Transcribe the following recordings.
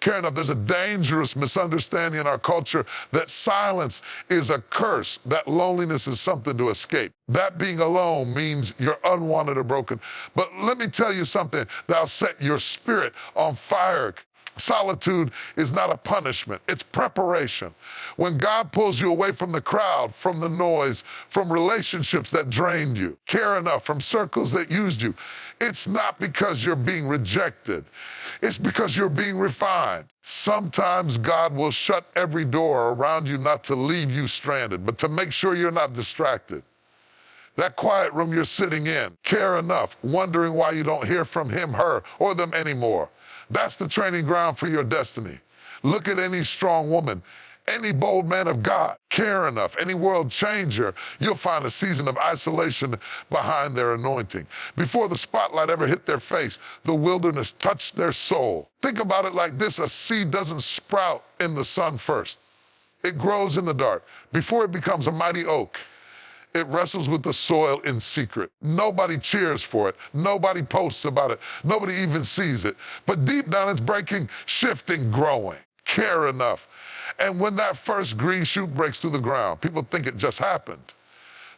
Care enough, there's a dangerous misunderstanding in our culture that silence is a curse, that loneliness is something to escape. That being alone means you're unwanted or broken. But let me tell you something that'll set your spirit on fire. Solitude is not a punishment, it's preparation. When God pulls you away from the crowd, from the noise, from relationships that drained you, care enough, from circles that used you, it's not because you're being rejected, it's because you're being refined. Sometimes God will shut every door around you not to leave you stranded, but to make sure you're not distracted. That quiet room you're sitting in, care enough, wondering why you don't hear from him, her, or them anymore. That's the training ground for your destiny. Look at any strong woman, any bold man of God, care enough, any world changer, you'll find a season of isolation behind their anointing. Before the spotlight ever hit their face, the wilderness touched their soul. Think about it like this: a seed doesn't sprout in the sun first. It grows in the dark. Before it becomes a mighty oak, it wrestles with the soil in secret. Nobody cheers for it. Nobody posts about it. Nobody even sees it. But deep down, it's breaking, shifting, growing. Care enough. And when that first green shoot breaks through the ground, people think it just happened.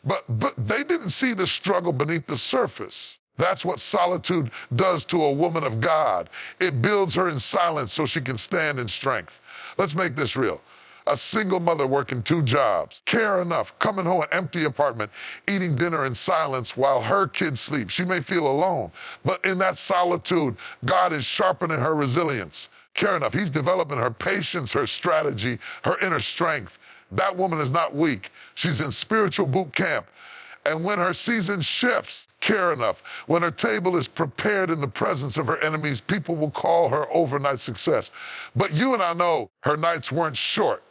But they didn't see the struggle beneath the surface. That's what solitude does to a woman of God. It builds her in silence so she can stand in strength. Let's make this real. A single mother working 2 jobs, care enough, coming home an empty apartment, eating dinner in silence while her kids sleep. She may feel alone, but in that solitude, God is sharpening her resilience. Care enough, he's developing her patience, her strategy, her inner strength. That woman is not weak. She's in spiritual boot camp. And when her season shifts, care enough, when her table is prepared in the presence of her enemies, people will call her overnight success. But you and I know her nights weren't short.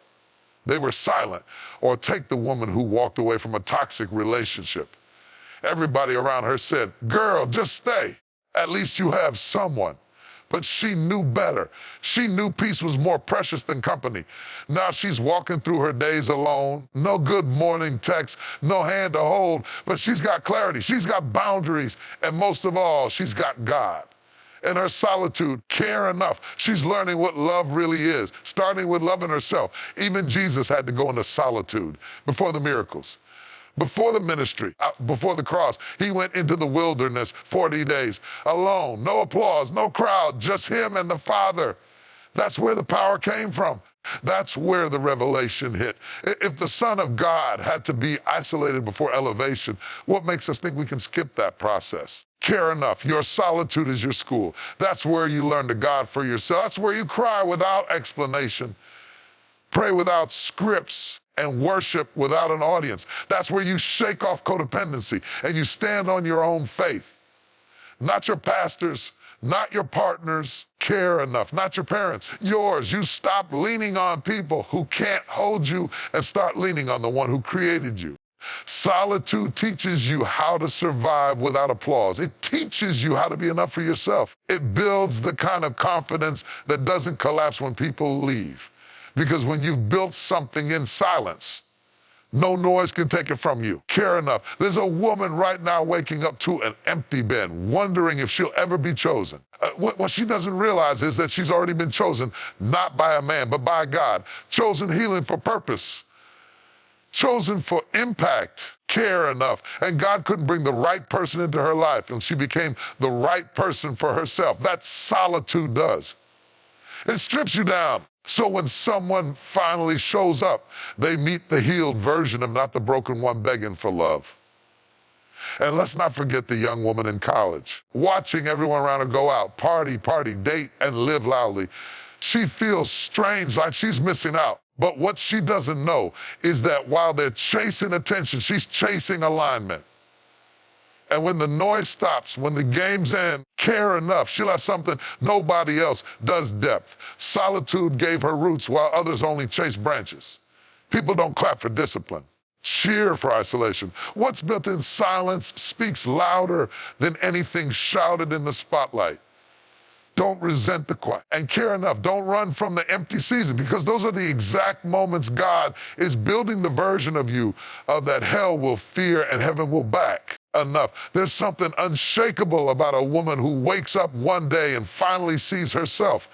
They were silent. Or take the woman who walked away from a toxic relationship. Everybody around her said, "Girl, just stay. At least you have someone." But she knew better. She knew peace was more precious than company. Now she's walking through her days alone. No good morning text, no hand to hold, but she's got clarity. She's got boundaries. And most of all, she's got God. In her solitude, care enough. She's learning what love really is, starting with loving herself. Even Jesus had to go into solitude before the miracles, before the ministry, before the cross. He went into the wilderness 40 days alone. No applause, no crowd, just him and the Father. That's where the power came from. That's where the revelation hit. If the Son of God had to be isolated before elevation, what makes us think we can skip that process? Care enough. Your solitude is your school. That's where you learn to God for yourself. That's where you cry without explanation, pray without scripts, and worship without an audience. That's where you shake off codependency and you stand on your own faith. Not your pastors, not your partners. Care enough. Not your parents, yours. You stop leaning on people who can't hold you and start leaning on the one who created you. Solitude teaches you how to survive without applause. It teaches you how to be enough for yourself. It builds the kind of confidence that doesn't collapse when people leave. Because when you've built something in silence, no noise can take it from you. Care enough. There's a woman right now waking up to an empty bed, wondering if she'll ever be chosen. What she doesn't realize is that she's already been chosen, not by a man, but by God. Chosen healing for purpose. Chosen for impact. Care enough. And God couldn't bring the right person into her life, and she became the right person for herself. That's solitude does. It strips you down. So when someone finally shows up, they meet the healed version of not the broken one begging for love. And let's not forget the young woman in college, watching everyone around her go out, party, date, and live loudly. She feels strange, like she's missing out. But what she doesn't know is that while they're chasing attention, she's chasing alignment. And when the noise stops, when the games end, care enough. She'll have something nobody else does. Depth. Solitude gave her roots while others only chase branches. People don't clap for discipline, cheer for isolation. What's built in silence speaks louder than anything shouted in the spotlight. Don't resent the quiet. And care enough. Don't run from the empty season, because those are the exact moments God is building the version of you that hell will fear and heaven will back. Enough. There's something unshakable about a woman who wakes up one day and finally sees herself.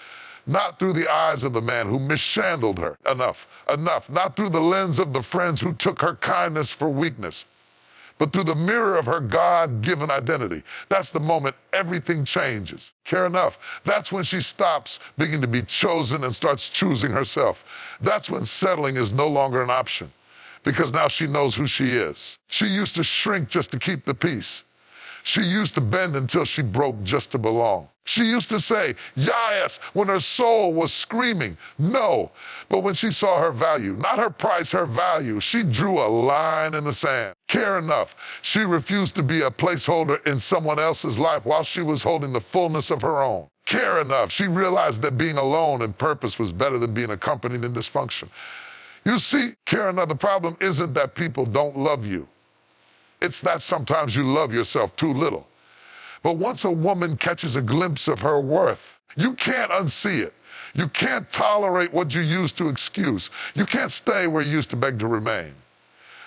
Not through the eyes of the man who mishandled her. Enough, enough. Not through the lens of the friends who took her kindness for weakness, but through the mirror of her God-given identity. That's the moment everything changes. Care enough. That's when she stops being to be chosen and starts choosing herself. That's when settling is no longer an option, because now she knows who she is. She used to shrink just to keep the peace. She used to bend until she broke just to belong. She used to say, yes, when her soul was screaming, no. But when she saw her value, not her price, her value, she drew a line in the sand. Care enough. She refused to be a placeholder in someone else's life while she was holding the fullness of her own. Care enough. She realized that being alone in purpose was better than being accompanied in dysfunction. You see, care enough, the problem isn't that people don't love you. It's that sometimes you love yourself too little. But once a woman catches a glimpse of her worth, you can't unsee it. You can't tolerate what you used to excuse. You can't stay where you used to beg to remain.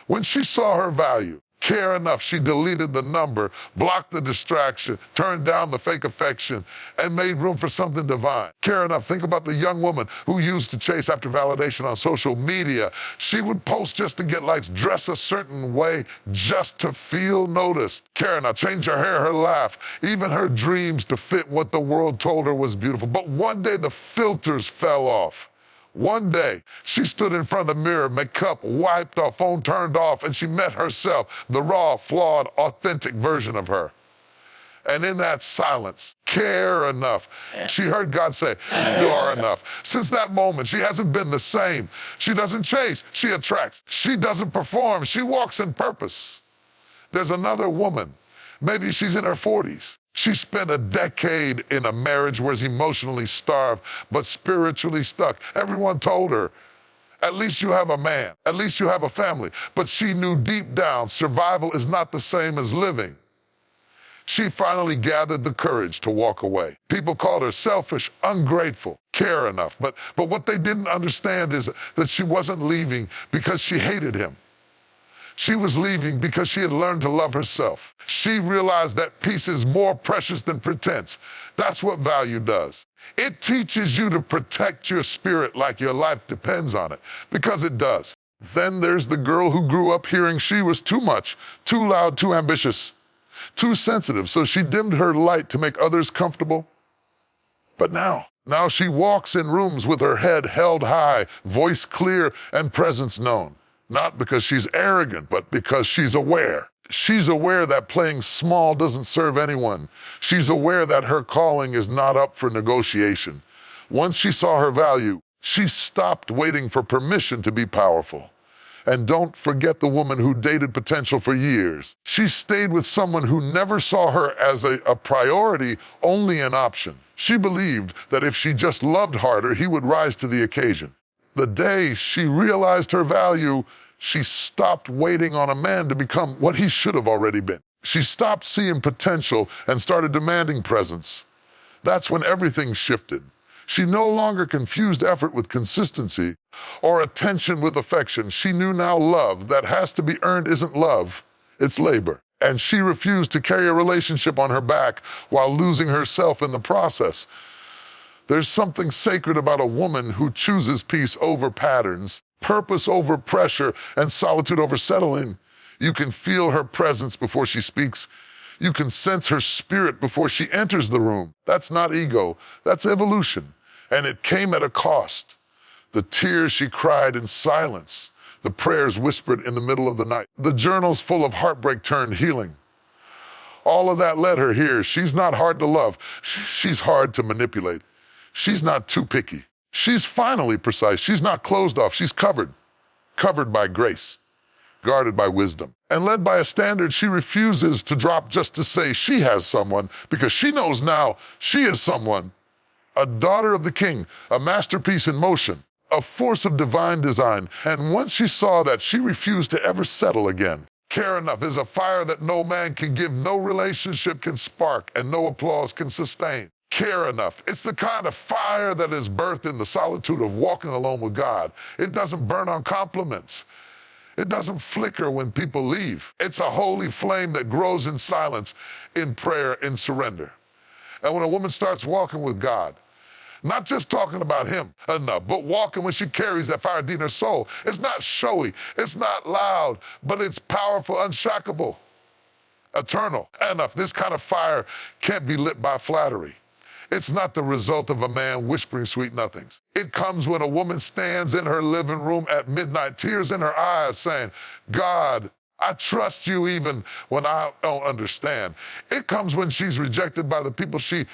When she saw her value, care enough, she deleted the number, blocked the distraction, turned down the fake affection, and made room for something divine. Care enough, think about the young woman who used to chase after validation on social media. She would post just to get likes, dress a certain way just to feel noticed. Care enough, change her hair, her laugh, even her dreams to fit what the world told her was beautiful. But one day the filters fell off. One day, she stood in front of the mirror, makeup wiped off, phone turned off, and she met herself, the raw, flawed, authentic version of her. And in that silence, care enough, she heard God say, you are enough. Since that moment, she hasn't been the same. She doesn't chase, she attracts. She doesn't perform, she walks in purpose. There's another woman, maybe she's in her 40s. She spent a decade in a marriage where she's emotionally starved, but spiritually stuck. Everyone told her, at least you have a man, at least you have a family. But she knew deep down survival is not the same as living. She finally gathered the courage to walk away. People called her selfish, ungrateful, care enough. But what they didn't understand is that she wasn't leaving because she hated him. She was leaving because she had learned to love herself. She realized that peace is more precious than pretense. That's what value does. It teaches you to protect your spirit like your life depends on it, because it does. Then there's the girl who grew up hearing she was too much, too loud, too ambitious, too sensitive, so she dimmed her light to make others comfortable. But now she walks in rooms with her head held high, voice clear, and presence known. Not because she's arrogant, but because she's aware. She's aware that playing small doesn't serve anyone. She's aware that her calling is not up for negotiation. Once she saw her value, she stopped waiting for permission to be powerful. And don't forget the woman who dated potential for years. She stayed with someone who never saw her as a priority, only an option. She believed that if she just loved harder, he would rise to the occasion. The day she realized her value, she stopped waiting on a man to become what he should have already been. She stopped seeing potential and started demanding presence. That's when everything shifted. She no longer confused effort with consistency or attention with affection. She knew now love that has to be earned isn't love, it's labor. And she refused to carry a relationship on her back while losing herself in the process. There's something sacred about a woman who chooses peace over patterns, purpose over pressure, and solitude over settling. You can feel her presence before she speaks. You can sense her spirit before she enters the room. That's not ego, that's evolution. And it came at a cost. The tears she cried in silence, the prayers whispered in the middle of the night, the journals full of heartbreak turned healing. All of that led her here. She's not hard to love. She's hard to manipulate. She's not too picky. She's finally precise. She's not closed off. She's covered by grace, guarded by wisdom, and led by a standard she refuses to drop just to say she has someone, because she knows now she is someone. A daughter of the King, a masterpiece in motion, a force of divine design. And once she saw that, she refused to ever settle again. Care enough is a fire that no man can give, no relationship can spark, and no applause can sustain. Care enough. It's the kind of fire that is birthed in the solitude of walking alone with God. It doesn't burn on compliments. It doesn't flicker when people leave. It's a holy flame that grows in silence, in prayer, in surrender. And when a woman starts walking with God, Not just talking about him enough, but walking when she carries that fire deep in her soul. It's not showy, it's not loud, but it's powerful, unshakable, eternal. Enough. This kind of fire can't be lit by flattery. It's not the result of a man whispering sweet nothings. It comes when a woman stands in her living room at midnight, tears in her eyes, saying, God, I trust you even when I don't understand. It comes when she's rejected by the people she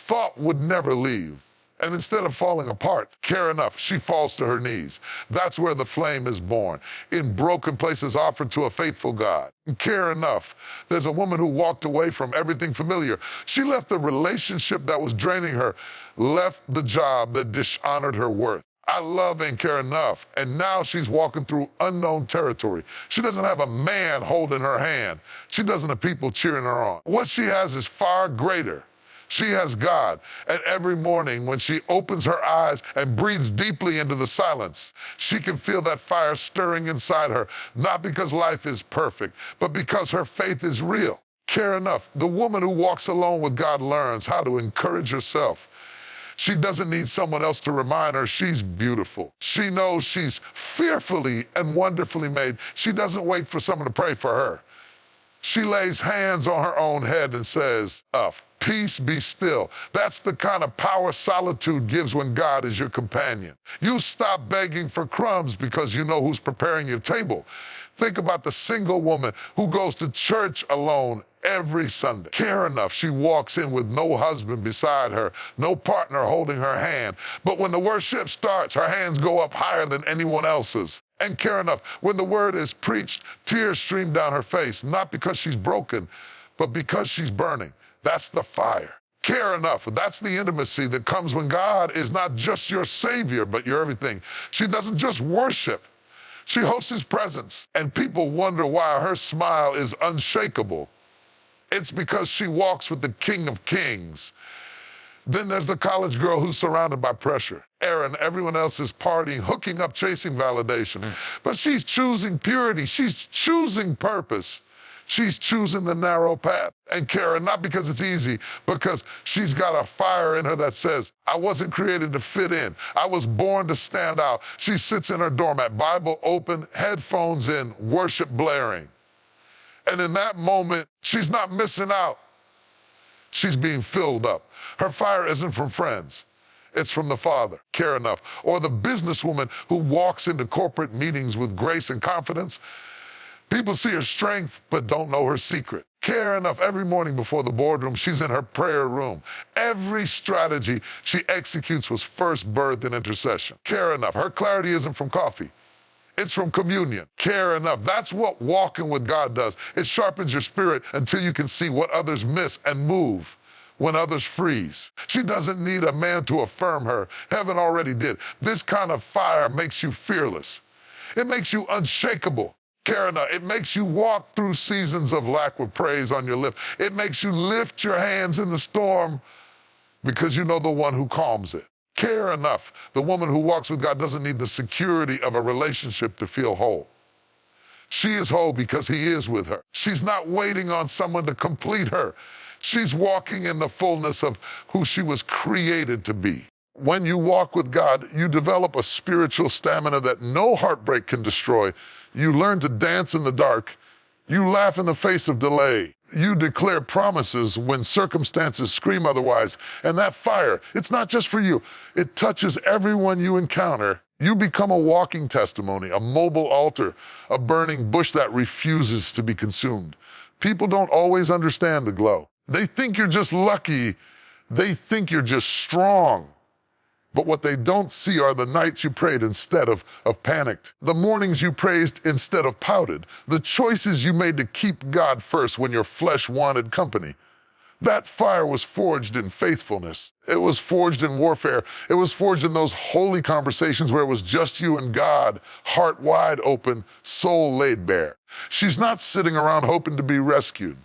thought would never leave. And instead of falling apart, care enough, she falls to her knees. That's where the flame is born, in broken places offered to a faithful God. Care enough. There's a woman who walked away from everything familiar. She left the relationship that was draining her, left the job that dishonored her worth. I love and care enough. And now she's walking through unknown territory. She doesn't have a man holding her hand. She doesn't have people cheering her on. What she has is far greater. She has God. And every morning when she opens her eyes and breathes deeply into the silence, she can feel that fire stirring inside her, not because life is perfect, but because her faith is real. Care enough. The woman who walks alone with God learns how to encourage herself. She doesn't need someone else to remind her she's beautiful. She knows she's fearfully and wonderfully made. She doesn't wait for someone to pray for her. She lays hands on her own head and says, peace be still. That's the kind of power solitude gives when God is your companion. You stop begging for crumbs because you know who's preparing your table. Think about the single woman who goes to church alone every Sunday. Care enough, she walks in with no husband beside her, no partner holding her hand. But when the worship starts, her hands go up higher than anyone else's. And care enough, when the word is preached, tears stream down her face, not because she's broken, but because she's burning. That's the fire. Care enough. That's the intimacy that comes when God is not just your savior, but your everything. She doesn't just worship. She hosts his presence. And people wonder why her smile is unshakable. It's because she walks with the King of Kings. Then there's the college girl who's surrounded by pressure. Erin, everyone else is partying, hooking up, chasing validation. But she's choosing purity. She's choosing purpose. She's choosing the narrow path. And Kara, not because it's easy, because she's got a fire in her that says, I wasn't created to fit in. I was born to stand out. She sits in her doormat, Bible open, headphones in, worship blaring. And in that moment, she's not missing out. She's being filled up. Her fire isn't from friends. It's from the Father. Care enough. Or the businesswoman who walks into corporate meetings with grace and confidence. People see her strength, but don't know her secret. Care enough. Every morning before the boardroom, she's in her prayer room. Every strategy she executes was first birthed in intercession. Care enough. Her clarity isn't from coffee. It's from communion. Care enough. That's what walking with God does. It sharpens your spirit until you can see what others miss and move when others freeze. She doesn't need a man to affirm her. Heaven already did. This kind of fire makes you fearless. It makes you unshakable. Care enough. It makes you walk through seasons of lack with praise on your lips. It makes you lift your hands in the storm because you know the one who calms it. Care enough. The woman who walks with God doesn't need the security of a relationship to feel whole. She is whole because he is with her. She's not waiting on someone to complete her. She's walking in the fullness of who she was created to be. When you walk with God, you develop a spiritual stamina that no heartbreak can destroy. You learn to dance in the dark. You laugh in the face of delay. You declare promises when circumstances scream otherwise. And that fire, it's not just for you. It touches everyone you encounter. You become a walking testimony, a mobile altar, a burning bush that refuses to be consumed. People don't always understand the glow. They think you're just lucky. They think you're just strong. But what they don't see are the nights you prayed instead of panicked, the mornings you praised instead of pouted, the choices you made to keep God first when your flesh wanted company. That fire was forged in faithfulness. It was forged in warfare. It was forged in those holy conversations where it was just you and God, heart wide open, soul laid bare. She's not sitting around hoping to be rescued.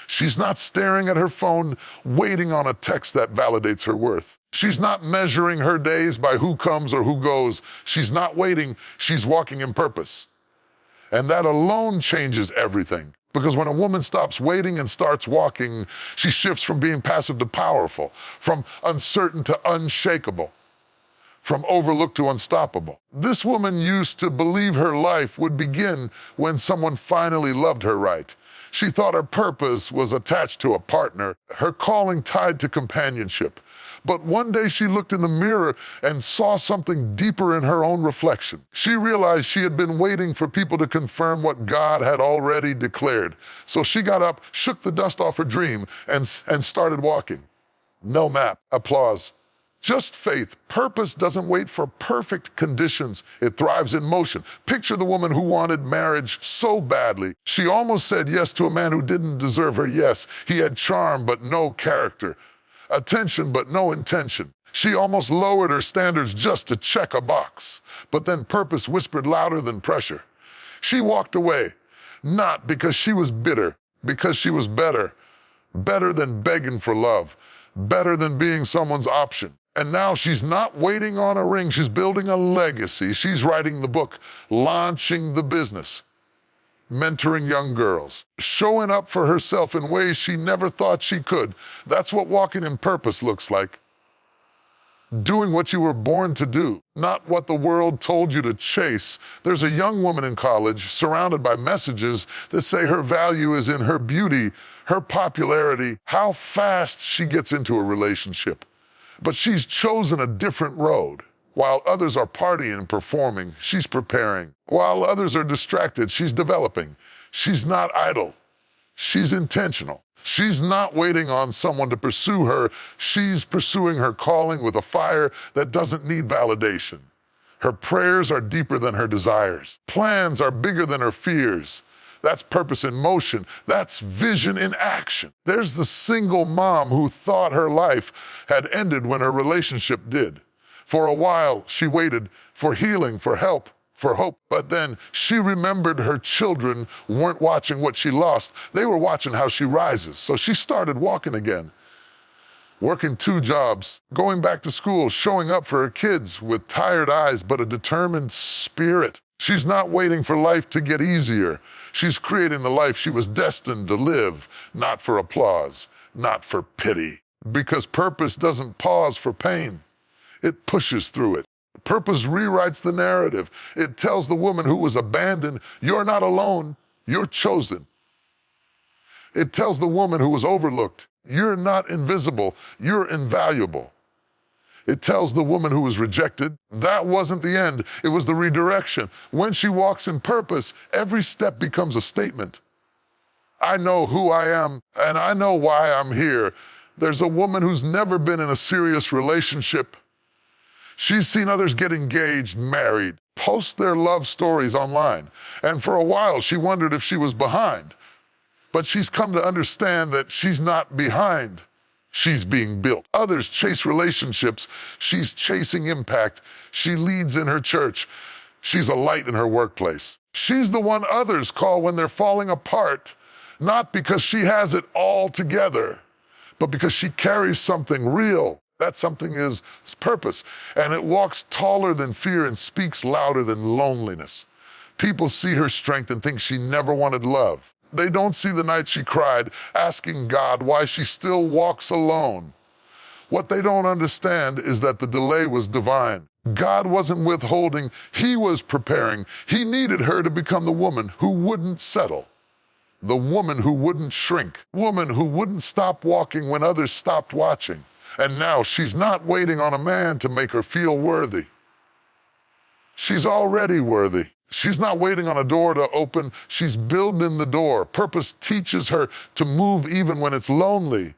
She's not staring at her phone, waiting on a text that validates her worth. She's not measuring her days by who comes or who goes. She's not waiting, she's walking in purpose. And that alone changes everything. Because when a woman stops waiting and starts walking, she shifts from being passive to powerful, from uncertain to unshakable, from overlooked to unstoppable. This woman used to believe her life would begin when someone finally loved her right. She thought her purpose was attached to a partner, her calling tied to companionship. But one day she looked in the mirror and saw something deeper in her own reflection. She realized she had been waiting for people to confirm what God had already declared. So she got up, shook the dust off her dream, and started walking. No map, applause. Just faith. Purpose doesn't wait for perfect conditions. It thrives in motion. Picture the woman who wanted marriage so badly. She almost said yes to a man who didn't deserve her yes. He had charm but no character. Attention but no intention. She almost lowered her standards just to check a box. But then purpose whispered louder than pressure. She walked away, not because she was bitter, because she was better. Better than begging for love. Better than being someone's option. And now she's not waiting on a ring. She's building a legacy. She's writing the book, launching the business, mentoring young girls, showing up for herself in ways she never thought she could. That's what walking in purpose looks like. Doing what you were born to do, not what the world told you to chase. There's a young woman in college surrounded by messages that say her value is in her beauty, her popularity, how fast she gets into a relationship. But she's chosen a different road. While others are partying and performing, she's preparing. While others are distracted, she's developing. She's not idle. She's intentional. She's not waiting on someone to pursue her. She's pursuing her calling with a fire that doesn't need validation. Her prayers are deeper than her desires. Plans are bigger than her fears. That's purpose in motion. That's vision in action. There's the single mom who thought her life had ended when her relationship did. For a while, she waited for healing, for help, for hope. But then she remembered her children weren't watching what she lost. They were watching how she rises. So she started walking again. Working 2 jobs, going back to school, showing up for her kids with tired eyes but a determined spirit. She's not waiting for life to get easier. She's creating the life she was destined to live, not for applause, not for pity. Because purpose doesn't pause for pain. It pushes through it. Purpose rewrites the narrative. It tells the woman who was abandoned, you're not alone, you're chosen. It tells the woman who was overlooked, you're not invisible, you're invaluable. It tells the woman who was rejected, that wasn't the end, it was the redirection. When she walks in purpose, every step becomes a statement. I know who I am, and I know why I'm here. There's a woman who's never been in a serious relationship. She's seen others get engaged, married, post their love stories online. And for a while, she wondered if she was behind. But she's come to understand that she's not behind. She's being built. Others chase relationships. She's chasing impact. She leads in her church. She's a light in her workplace. She's the one others call when they're falling apart, not because she has it all together, but because she carries something real. That something is purpose. And it walks taller than fear and speaks louder than loneliness. People see her strength and think she never wanted love. They don't see the nights she cried, asking God why she still walks alone. What they don't understand is that the delay was divine. God wasn't withholding, He was preparing. He needed her to become the woman who wouldn't settle. The woman who wouldn't shrink. Woman who wouldn't stop walking when others stopped watching. And now she's not waiting on a man to make her feel worthy. She's already worthy. She's not waiting on a door to open. She's building the door. Purpose teaches her to move even when it's lonely,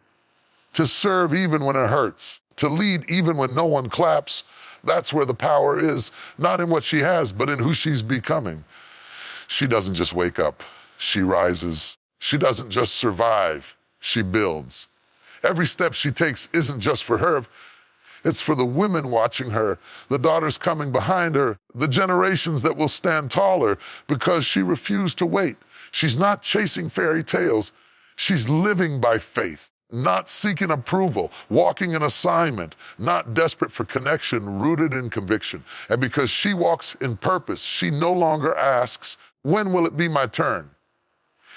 to serve even when it hurts, to lead even when no one claps. That's where the power is, not in what she has, but in who she's becoming. She doesn't just wake up. She rises. She doesn't just survive. She builds. Every step she takes isn't just for her. It's for the women watching her, the daughters coming behind her, the generations that will stand taller because she refused to wait. She's not chasing fairy tales. She's living by faith, not seeking approval, walking an assignment, not desperate for connection, rooted in conviction. And because she walks in purpose, she no longer asks, when will it be my turn?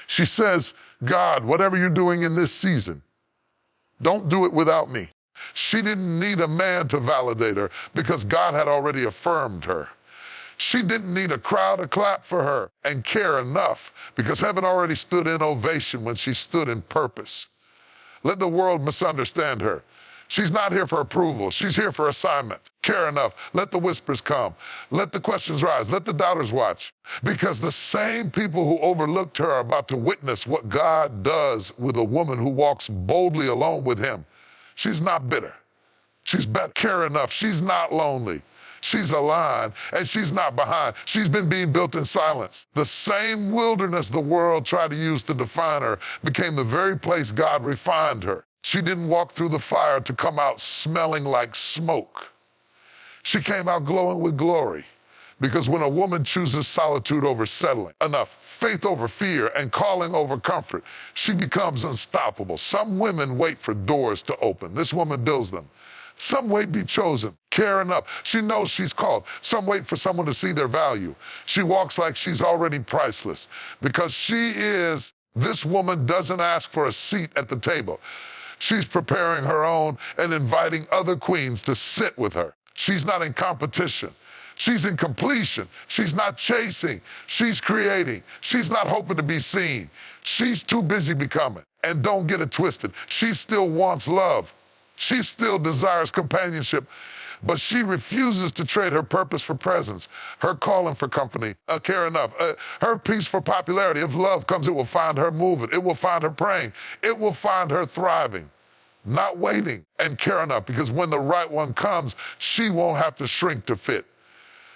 She says, God, whatever you're doing in this season, don't do it without me. She didn't need a man to validate her because God had already affirmed her. She didn't need a crowd to clap for her and care enough because heaven already stood in ovation when she stood in purpose. Let the world misunderstand her. She's not here for approval. She's here for assignment. Care enough. Let the whispers come. Let the questions rise. Let the doubters watch. Because the same people who overlooked her are about to witness what God does with a woman who walks boldly alone with him. She's not bitter. She's better. Care enough. She's not lonely. She's aligned, and she's not behind. She's been being built in silence. The same wilderness the world tried to use to define her became the very place God refined her. She didn't walk through the fire to come out smelling like smoke. She came out glowing with glory. Because when a woman chooses solitude over settling, enough faith over fear, and calling over comfort, she becomes unstoppable. Some women wait for doors to open. This woman builds them. Some wait to be chosen, care enough. She knows she's called. Some wait for someone to see their value. She walks like she's already priceless because this woman doesn't ask for a seat at the table. She's preparing her own and inviting other queens to sit with her. She's not in competition. She's in completion. She's not chasing. She's creating. She's not hoping to be seen. She's too busy becoming. And don't get it twisted. She still wants love. She still desires companionship, but she refuses to trade her purpose for presence, her calling for company, care enough, her peace for popularity. If love comes, it will find her moving. It will find her praying. It will find her thriving, not waiting, and care enough, because when the right one comes, she won't have to shrink to fit.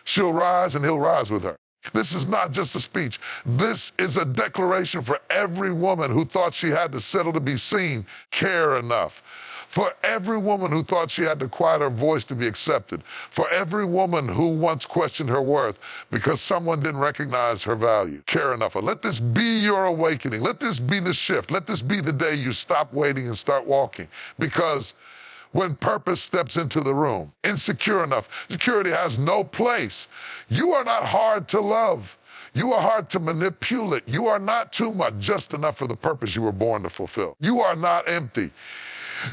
She'll rise and he'll rise with her. This is not just a speech. This is a declaration for every woman who thought she had to settle to be seen, care enough. For every woman who thought she had to quiet her voice to be accepted. For every woman who once questioned her worth because someone didn't recognize her value. Care enough. Let this be your awakening. Let this be the shift. Let this be the day you stop waiting and start walking. Because when purpose steps into the room, insecure enough, security has no place. You are not hard to love. You are hard to manipulate. You are not too much, just enough for the purpose you were born to fulfill. You are not empty.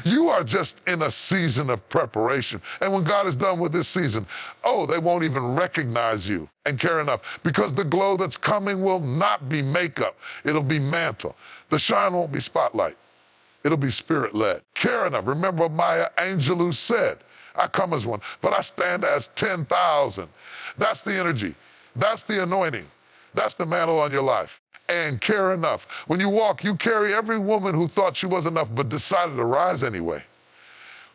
You are just in a season of preparation. And when God is done with this season, they won't even recognize you and care enough because the glow that's coming will not be makeup. It'll be mantle. The shine won't be spotlight. It'll be spirit-led. Care enough. Remember what Maya Angelou said. I come as one, but I stand as 10,000. That's the energy. That's the anointing. That's the mantle on your life. And care enough. When you walk, you carry every woman who thought she was enough but decided to rise anyway.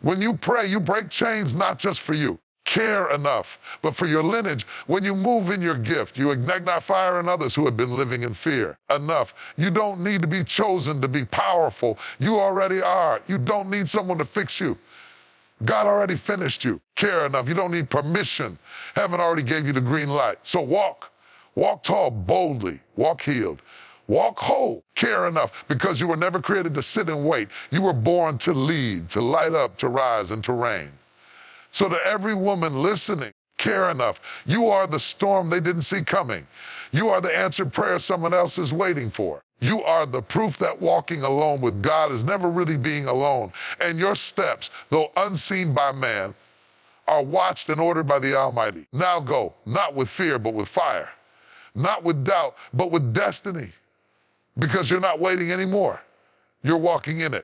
When you pray, you break chains not just for you. Care enough, but for your lineage. When you move in your gift, you ignite fire in others who have been living in fear. Enough. You don't need to be chosen to be powerful. You already are. You don't need someone to fix you. God already finished you. Care enough. You don't need permission. Heaven already gave you the green light. So walk. Walk tall, boldly. Walk healed. Walk whole. Care enough, because you were never created to sit and wait. You were born to lead, to light up, to rise, and to reign. So to every woman listening, care enough. You are the storm they didn't see coming. You are the answered prayer someone else is waiting for. You are the proof that walking alone with God is never really being alone. And your steps, though unseen by man, are watched and ordered by the Almighty. Now go, not with fear, but with fire. Not with doubt, but with destiny. Because you're not waiting anymore. You're walking in it.